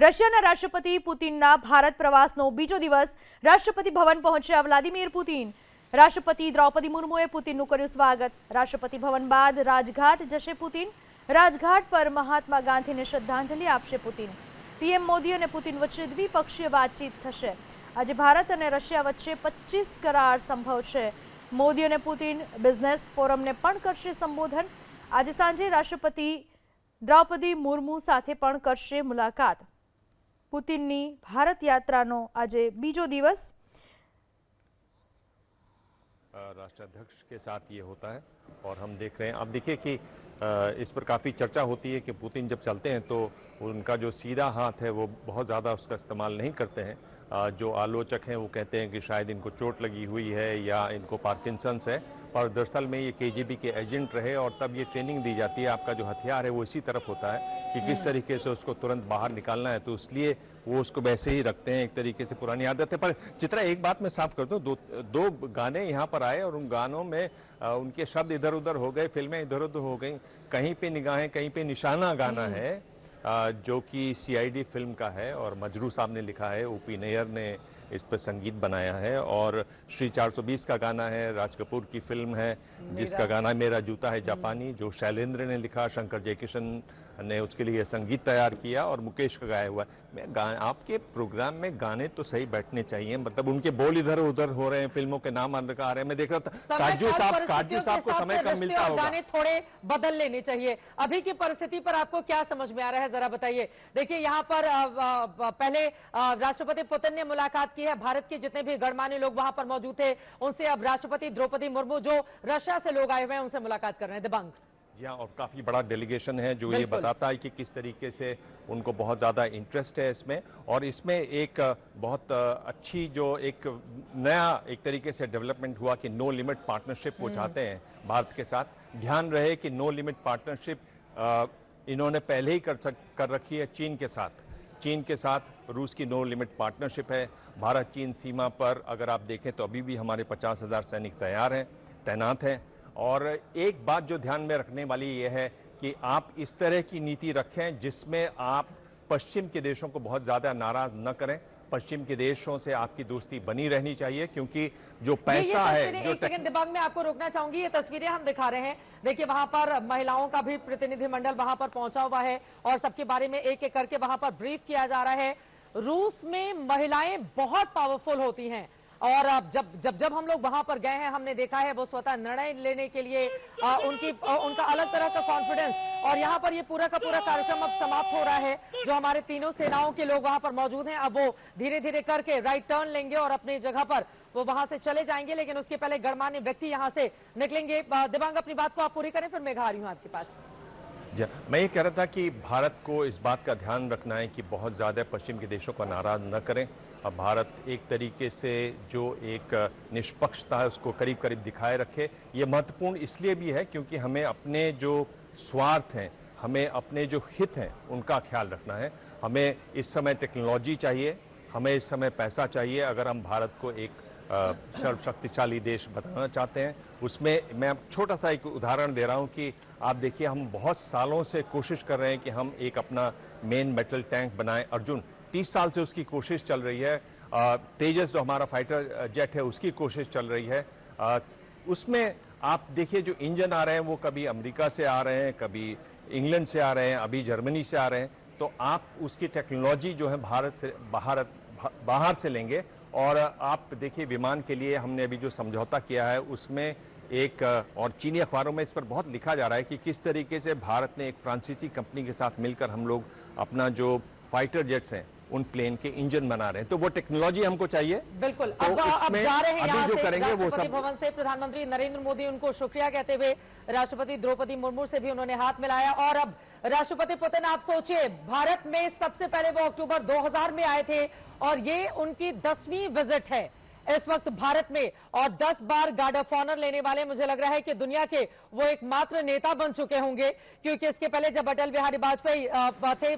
રશિયાના રાષ્ટ્રપતિ પુતિનના ભારત પ્રવાસનો બીજો દિવસ રાષ્ટ્રપતિ ભવન પહોંચ્યા વ્લાદિમીર પુતિન। રાષ્ટ્રપતિ દ્રૌપદી મુર્મુએ પુતિનનું કર્યું સ્વાગત। રાષ્ટ્રપતિ ભવન બાદ રાજઘાટ જશે પુતિન। રાજઘાટ પર મહાત્મા ગાંધીને શ્રદ્ધાંજલિ આપશે પુતિન। પીએમ મોદી અને પુતિન વચ્ચે દ્વિપક્ષીય વાતચીત થશે। આજે ભારત અને રશિયા વચ્ચે 25 કરાર સંભવ છે। મોદી અને પુતિન બિઝનેસ ફોરમને પણ કરશે સંબોધન। આજે સાંજે રાષ્ટ્રપતિ દ્રૌપદી મુર્મુ સાથે પણ કરશે મુલાકાત। પુતિનની ભારત યાત્રાનો આજે બીજો દિવસ। राष्ट्राध्यक्ष के साथ ये होता है और हम देख रहे हैं। आप देखिए कि इस पर काफ़ी चर्चा होती है कि पुतिन जब चलते हैं तो उनका जो सीधा हाथ है वो बहुत ज़्यादा उसका इस्तेमाल नहीं करते हैं। जो आलोचक हैं वो कहते हैं कि शायद इनको चोट लगी हुई है या इनको पार्किंसंस है, पर दरअसल में ये केजीबी के एजेंट रहे और तब ये ट्रेनिंग दी जाती है। आपका जो हथियार है वो इसी तरफ होता है कि किस तरीके से उसको तुरंत बाहर निकालना है, तो इसलिए वो उसको वैसे ही रखते हैं। एक तरीके से पुरानी आदत है। पर चित्रा, एक बात मैं साफ कर दूं, दो गाने यहाँ पर आए और उन गानों में उनके शब्द इधर उधर हो गए, फिल्में इधर उधर हो गई। कहीं पे निगाहें, कहीं पे निशाना गाना है जो कि सीआईडी फिल्म का है और मजरू साहब ने लिखा है, ओपी नैयर ने इस पर संगीत बनाया है। और श्री 420 का गाना है, राज कपूर की फिल्म है जिसका गाना मेरा जूता है जापानी, जो शैलेंद्र ने लिखा, शंकर जयकिशन ने उसके लिए संगीत तैयार किया और मुकेश का गाया हुआ है। आपके प्रोग्राम में गाने तो सही बैठने चाहिए, मतलब उनके बोल इधर उधर हो रहे हैं, फिल्मों के नाम अंदर आ रहे हैं। मैं देख रहा था काजू साहब को समय कम मिलता होगा, गाने थोड़े बदल लेने चाहिए। अभी की परिस्थिति पर आपको क्या समझ में आ रहा है, जरा बताइए। देखिए, यहाँ पर पहले राष्ट्रपति पुतिन ने मुलाकात की है। भारत के जितने भी गणमान्य लोग वहां पर मौजूद थे, उनसे अब राष्ट्रपति द्रौपदी मुर्मू जो रशिया से लोग आए हुए हैं उनसे मुलाकात कर रहे हैं। दिबांग जी हाँ, और काफ़ी बड़ा डेलीगेशन है जो ये बताता है कि किस तरीके से उनको बहुत ज़्यादा इंटरेस्ट है इसमें। और इसमें एक बहुत अच्छी जो एक नया एक तरीके से डेवलपमेंट हुआ कि नो लिमिट पार्टनरशिप वो चाहते हैं भारत के साथ। ध्यान रहे कि नो लिमिट पार्टनरशिप इन्होंने पहले ही कर रखी है चीन के साथ। चीन के साथ रूस की नो लिमिट पार्टनरशिप है। भारत चीन सीमा पर अगर आप देखें तो अभी भी हमारे 50,000 सैनिक तैनात हैं। और एक बात जो ध्यान में रखने वाली यह है कि आप इस तरह की नीति रखें जिसमें आप पश्चिम के देशों को बहुत ज़्यादा नाराज न करें। पश्चिम के देशों से आपकी दोस्ती बनी रहनी चाहिए, क्योंकि जो पैसा है जो एक सेकंड दिबांग में आपको रोकना चाहूंगी। ये तस्वीरें हम दिखा रहे हैं, देखिए वहां पर महिलाओं का भी प्रतिनिधिमंडल वहां पर पहुंचा हुआ है और सबके बारे में एक एक करके वहां पर ब्रीफ किया जा रहा है। रूस में महिलाएं बहुत पावरफुल होती हैं और जब हम लोग वहां पर गए हैं हमने देखा है वो स्वतः निर्णय लेने के लिए उनका अलग तरह का कॉन्फिडेंस। और यहाँ पर ये पूरा का पूरा कार्यक्रम अब समाप्त हो रहा है। जो हमारे तीनों सेनाओं के लोग वहां पर मौजूद हैं, अब वो धीरे धीरे करके राइट टर्न लेंगे और अपनी जगह पर वो वहां से चले जाएंगे। लेकिन उसके पहले गणमान्य व्यक्ति यहाँ से निकलेंगे। दिबांग, अपनी बात को आप पूरी करें, फिर मैं आ रही हूँ आपके पास। मैं ये कह रहा था कि भारत को इस बात का ध्यान रखना है कि बहुत ज़्यादा पश्चिम के देशों को नाराज न करें। अब भारत एक तरीके से जो एक निष्पक्षता है उसको करीब करीब दिखाए रखे। ये महत्वपूर्ण इसलिए भी है क्योंकि हमें अपने जो स्वार्थ हैं, हमें अपने जो हित हैं उनका ख्याल रखना है। हमें इस समय टेक्नोलॉजी चाहिए, हमें इस समय पैसा चाहिए। अगर हम भारत को एक सर्वशक्तिशाली देश बनाना चाहते हैं, उसमें मैं छोटा सा एक उदाहरण दे रहा हूं कि आप देखिए, हम बहुत सालों से कोशिश कर रहे हैं कि हम एक अपना मेन मेटल टैंक बनाएं। अर्जुन 30 साल से उसकी कोशिश चल रही है। तेजस जो हमारा फाइटर जेट है उसकी कोशिश चल रही है। उसमें आप देखिए जो इंजन आ रहे हैं वो कभी अमेरिका से आ रहे हैं, कभी इंग्लैंड से आ रहे हैं, अभी जर्मनी से आ रहे हैं। तो आप उसकी टेक्नोलॉजी जो है भारत से बाहर से लेंगे। और आप देखिए विमान के लिए हमने अभी जो समझौता किया है उसमें एक, और चीनी अखबारों में इस पर बहुत लिखा जा रहा है कि किस तरीके से भारत ने एक फ्रांसीसी कंपनी के साथ मिलकर हम लोग अपना जो फाइटर जेट्स हैं उन प्लेन के इंजन बना रहे हैं। तो वो टेक्नोलॉजी हमको चाहिए। बिल्कुल। तो अब जा रहे हैं यहाँ से करेंगे वो राष्ट्रपति भवन से प्रधानमंत्री नरेंद्र मोदी, उनको शुक्रिया कहते हुए राष्ट्रपति द्रौपदी मुर्मू से भी उन्होंने हाथ मिलाया। और अब राष्ट्रपति पुतिन, आप सोचिए, भारत में सबसे पहले वो अक्टूबर 2000 में आए थे और ये उनकी 10वीं विजिट है इस वक्त भारत में। और 10 बार गार्ड ऑफ ऑनर लेने वाले, मुझे लग रहा है कि दुनिया के वो एकमात्र नेता बन चुके होंगे, क्योंकि इसके पहले जब अटल बिहारी वाजपेयी थे